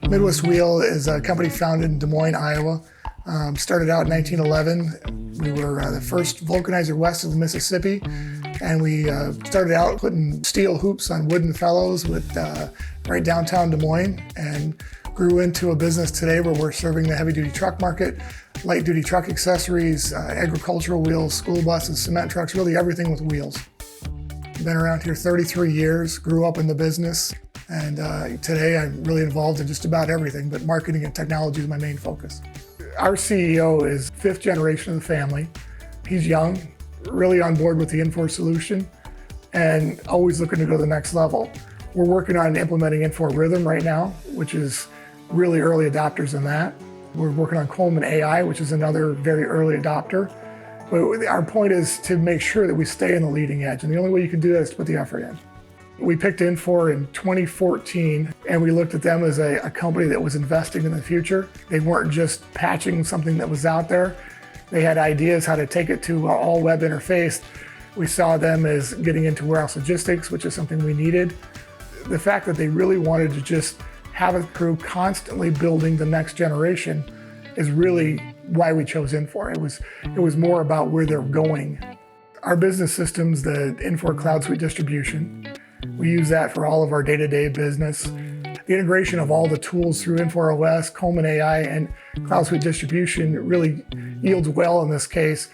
Midwest Wheel is a company founded in Des Moines, Iowa. Started out in 1911. We were the first vulcanizer west of the Mississippi, and we started out putting steel hoops on wooden felloes right downtown Des Moines, and grew into a business today where we're serving the heavy-duty truck market, light-duty truck accessories, agricultural wheels, school buses, cement trucks, really everything with wheels. Been around here 33 years, grew up in the business, and today I'm really involved in just about everything, but marketing and technology is my main focus. Our CEO is fifth generation of the family. He's young, really on board with the Infor solution, and always looking to go to the next level. We're working on implementing Infor Rhythm right now, which is really early adopters in that. We're working on Coleman AI, which is another very early adopter. But our point is to make sure that we stay in the leading edge, and the only way you can do that is to put the effort in. We picked Infor in 2014, and we looked at them as a company that was investing in the future. They weren't just patching something that was out there. They had ideas how to take it to all web interface. We saw them as getting into warehouse logistics, which is something we needed. The fact that they really wanted to just have a crew constantly building the next generation is really why we chose Infor. It was more about where they're going. Our business system's the Infor Cloud Suite distribution. We use that for all of our day-to-day business. The integration of all the tools through Infor OS, Coleman AI, and Cloud Suite distribution really yields well in this case.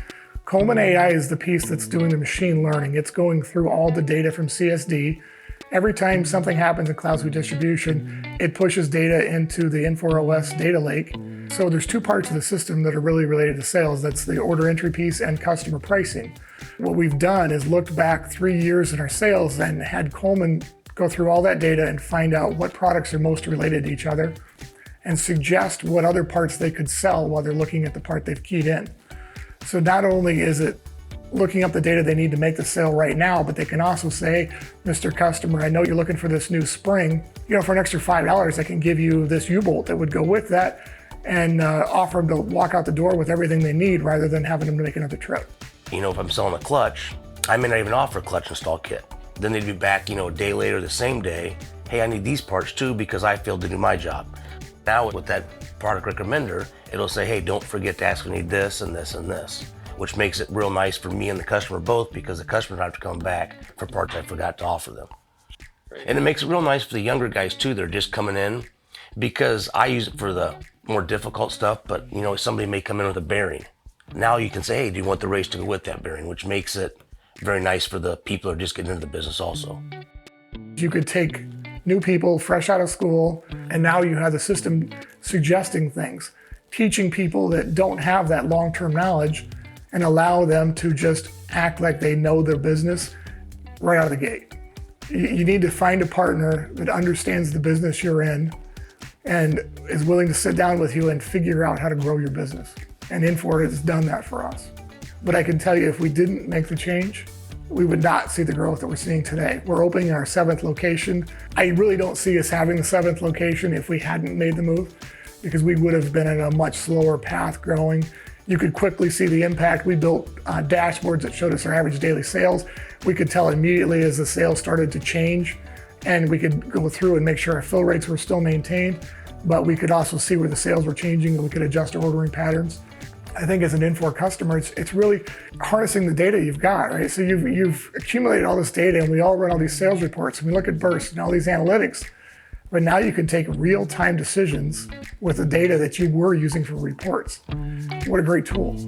Coleman AI is the piece that's doing the machine learning. It's going through all the data from CSD. Every time something happens in Cloud Suite distribution, it pushes data into the Infor OS data lake. So there's two parts of the system that are really related to sales. That's the order entry piece and customer pricing. What we've done is looked back 3 years in our sales and had Coleman go through all that data and find out what products are most related to each other and suggest what other parts they could sell while they're looking at the part they've keyed in. So not only is it looking up the data they need to make the sale right now, but they can also say, Mr. Customer, I know you're looking for this new spring. For an extra $5, I can give you this U-bolt that would go with that, and offer them to walk out the door with everything they need rather than having them to make another trip. If I'm selling a clutch, I may not even offer a clutch install kit. Then they'd be back, a day later, the same day. Hey, I need these parts too because I failed to do my job. Now with that product recommender, it'll say, hey, don't forget to ask if you need this and this and this, which makes it real nice for me and the customer both because the customer doesn't have to come back for parts I forgot to offer them. And it makes it real nice for the younger guys too. They're just coming in because I use it for the more difficult stuff, but somebody may come in with a bearing. Now you can say, hey, do you want the race to go with that bearing? Which makes it very nice for the people who are just getting into the business also. You could take new people fresh out of school, and now you have the system suggesting things, teaching people that don't have that long-term knowledge and allow them to just act like they know their business right out of the gate. You need to find a partner that understands the business you're in and is willing to sit down with you and figure out how to grow your business. And Infor has done that for us. But I can tell you, if we didn't make the change, we would not see the growth that we're seeing today. We're opening our 7th location. I really don't see us having the 7th location if we hadn't made the move, because we would have been in a much slower path growing. You could quickly see the impact. We built dashboards that showed us our average daily sales. We could tell immediately as the sales started to change, and we could go through and make sure our fill rates were still maintained, but we could also see where the sales were changing and we could adjust our ordering patterns. I think as an Infor customer, it's really harnessing the data you've got, right? So you've accumulated all this data, and we all run all these sales reports, and we look at bursts and all these analytics, but now you can take real-time decisions with the data that you were using for reports. What a great tool.